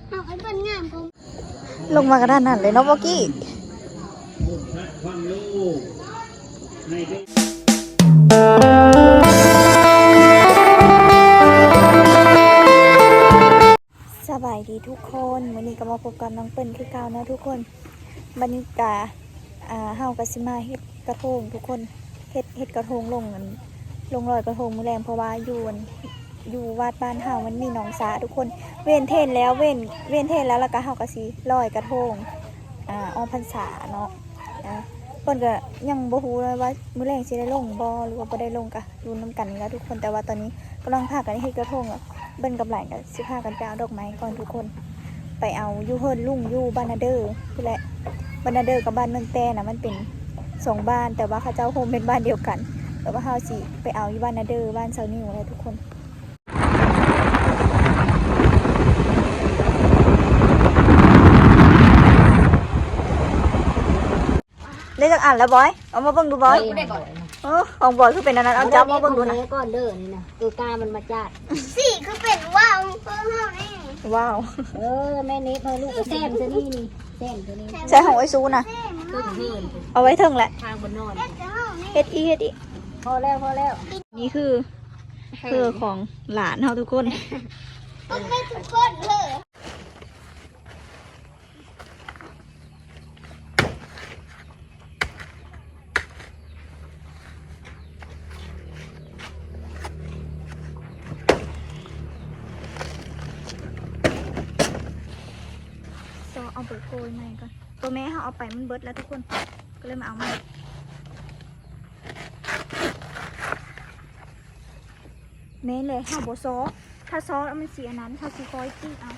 เอาไอ้เป็นงามผม ลงมากระด้านนั้นเลยเนาะโบกี้สบายดีทุกคนวันนี้ก็มาพบกับน้องเปิ้ลคือเก่านะทุกคนบรรยากาศเฮากะสิมาเฮ็ดกระทงทุกคนเฮ็ดกระทงลงลอยกระทงมื้อแรงเพราะว่าอยู่วัดบ้านเฮามันมีหนองสาทุกคนเว้นเทศแล้วเว้นเทศแล้วก็เฮาก็สิลอยกระทงออกพรรษาเนาะเพิ่นก็ยังบ่ฮู้เลยว่ามื้อแรงสิได้ลงบ่หรือว่าบ่ได้ลงก็ลุ้นนำกันนี่ล่ะทุกคนแต่ว่าตอนนี้กำลังพากันเฮ็ดกระทงเบิ่นกับหลานก็สิพากันไปเอาดอกไม้ก่อนทุกคนไปเอาอยู่เฮิรนลุงอยู่บ้านนาเดอร์พู่นแหละบ้านนาเดอร์กับบ้านเมืองแต้น่ะมันเป็น2บ้านแต่ว่าเขาเจ้าโฮมเป็นบ้านเดียวกันแต่ว่าเฮาสิไปเอาอยู่บ้านนาเดอร์บ้านเซานิวอะไรทุกคนได้จากอ่านแล้วบอยเอามาเบิ่งดูบอยของบอยคือเป็นอันนั้นเอาจับมาเบิ่งดูนะก้อนเด้อนี่นะกามันมาจาดสีคือเป็นว่าวเพิ่มเท่านี้ ว้าว แม่นี้เธอลูกแซมตัวนี้นี่แซมตัวนี้ใช้ของไอ้ซูนะเอาไว้เถิงแหละ ทางบนนอน เฮ็ดอีพอแล้ว นี่คือของหลานเฮาทุกคน ต้องให้ทุกคนเลยเอาไปโกยใหม่ก่อนตัวแม่เขาเอาไปมันเบิดแล้วทุกคนก็เลยมาเอาใหม่เน้นเลยห้าโบซอถ้าซอสมันเสียนั้นถ้าซีคอยจี้เอา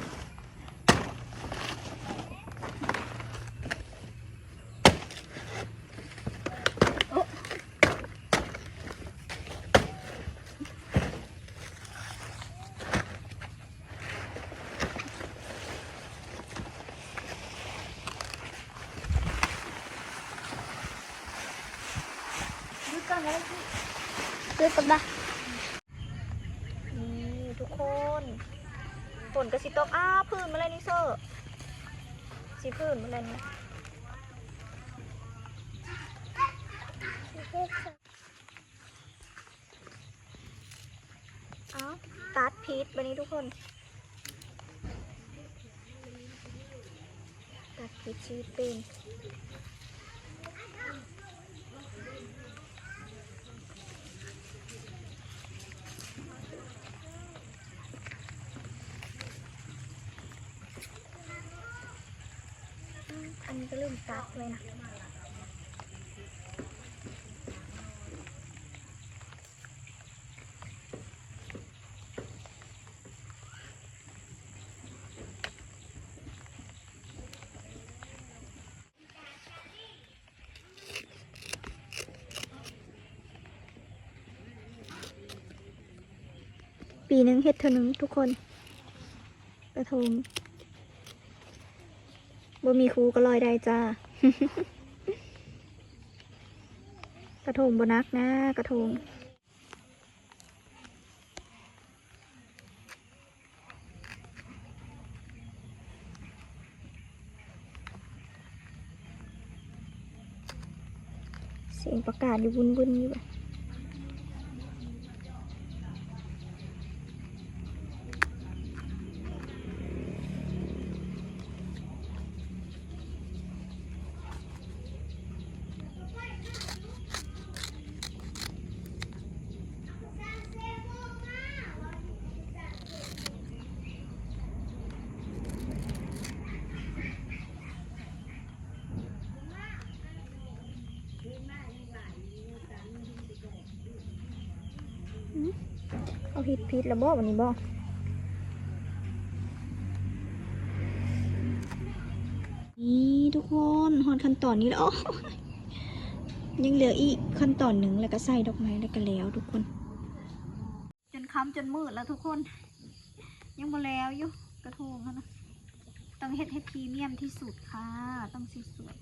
ซื้อกันนะนี่ทุกคนฝนกระสิตกพื้นมาเลยนี่เซอร์สีพื้นมาเลยนี่ตัดพีชวันนี้ทุกคนตัดพีชชีเป็นอันนี้ก็เริ่มตัดเลยนะปีนึงเฮ็ดเท่านึงทุกคนกระทงบ่มีครูก็ลอยได้จ้า กระทงบนักนะกระทงเสียงประกาศอยู่วุ่นๆอยู่แบบเอาพิษแล้วบ่วันนี้บ่นี่ทุกคนหอนขั้นตอนนี้แล้วยังเหลืออีกขั้นตอนหนึ่งแล้วก็ใส่ดอกไม้แล้วก็แล้วทุกคนจนค่ำจนมืดแล้วทุกคนยังบ่แล้วอยู่กระทงนะต้องเฮ็ดให้พรีเมียมที่สุดค่ะต้องสวย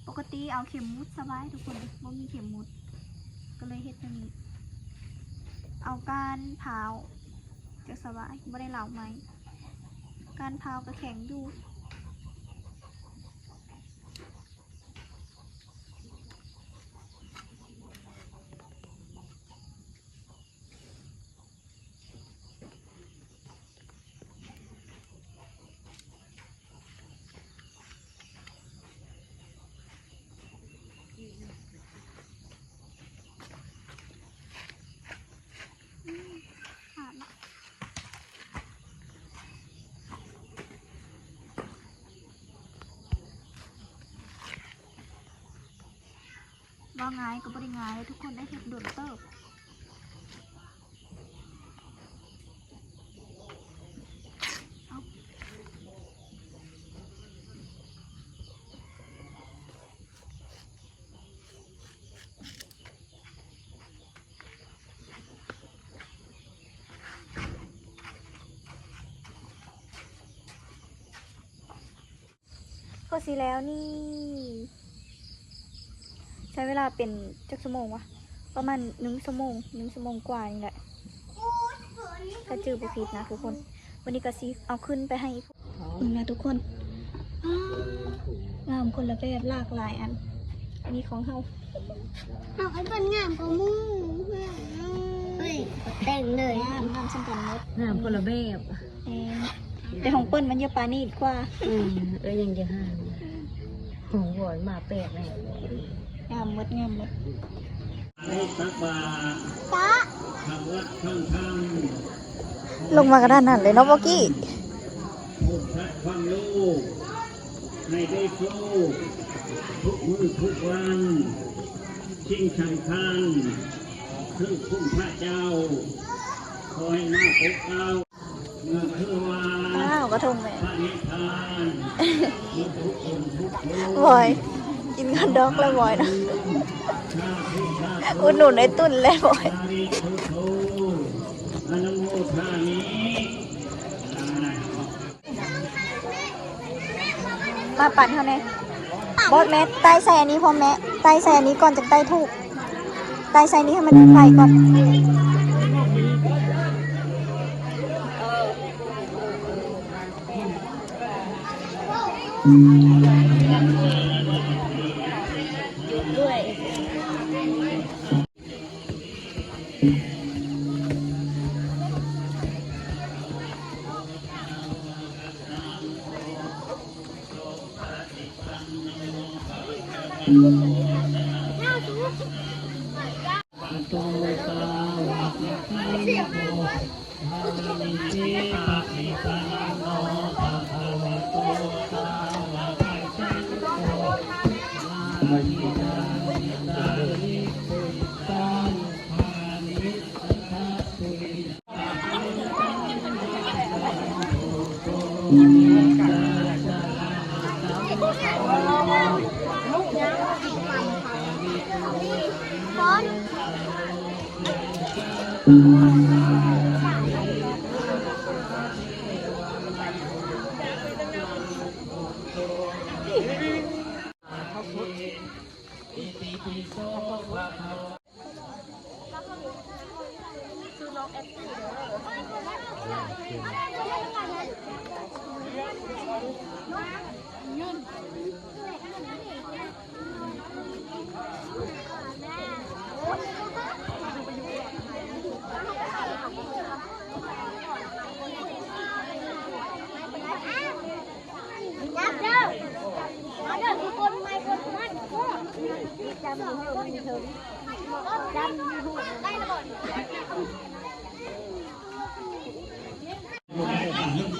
ปกติเอาเข็มมุดสบายทุกคนบ่มีเข็มมุด ก็เลยเฮ็ดแบบนี้เอาการเผาจะสบายไม่ได้เหลาไหมการเผาก็แข็งดูว่าง่ายก็บ่ได้ง่ายทุกคนได้เห็ดโดนเติบพอสิแล้วนี่ใช้เวลาเป็นจักชั่วโมงวะประมาณ1 ชั่วโมงกว่านี่แหละถ้าจื้อบ่ผิดนะทุกคนวันนี้ก็สิเอาขึ้นไปให้นี่นะทุกคนงามคนละแบบหลากหลายอันนี้ของเฮา เอาไอ้เป็นงามของมึงเฮ้ยแต่งเลย งามสำคัญมด งามคนละแบบ แต่ของเปิ้ลมันเยอะปานี่กว่า ยังจะห้ามโอ้โหมาแปลกเลย งามมด ตักบาตร ตา ทำวัดช่องท ลงมากระด้านนั้นเลยเนาะเมื่อกี้ ำพูดชัดฟังลูกในได้สู้ทุกมือทุกวันชิงสำคัญคือคุณพระเจ้าคอยมาปกเกล้าเมื่อคือว่า อ้าวกระทงแม่ พระนิพพานทุกคนทุกคน บอยกินคอนดอกแล้วบอยนะอุดหนุนไอ้ตุ่นแล้วบอย อาริโทโทอนุโมทามิ มาปั่นเท่านี้บอสแม่ใต้ใส่อันนี้พอแม่ใต้ใส่อันนี้ก่อนจากใต้ถูกใต้ใส่นี้ให้มันไฟก่อนด้วย โตตาวะโตอานิจิปะนิปันโนภะคะวะโตสาวะโตสังโฆอานิจังตาลิปุตตังภานิสัทธะสุริบอล นับเด้อมาเด้อทุกคนไม่คนมันจำอยู่ห้องนี้เถอะจำอยู่ได้หมด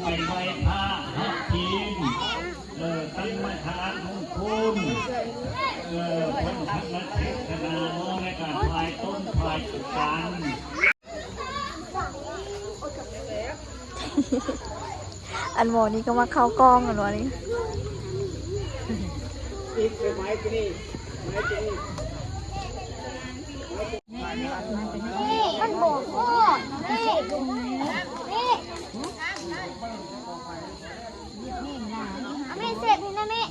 ไปไหว้พระฮักทีมตั้งมาทานของคุณคนทักนักเทศนาโมในการพายต้นพายจุกัน อันโมนี่ก็มาเข้ากล้องอันวะนี่ นี่มันโบกโคตรนี่นี่ไม่เสร็จนี่นะแม่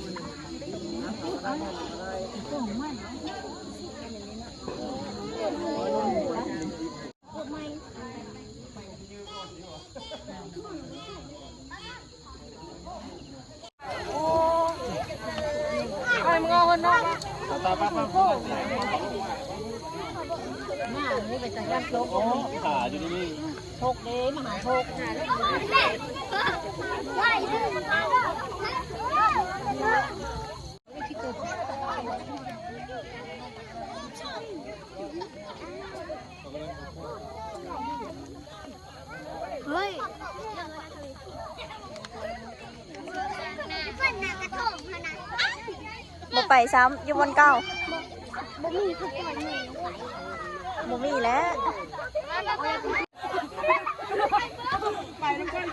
ขาอยู่นี่ โชคดีมหาโชค เฮ้ยเพื่อนน่ะกระทงขนาด บ่ไปซ้ำอยู่บนเก้า บ่มีทุกคนเลย บ่มีแล้ว ไปน้ำกัน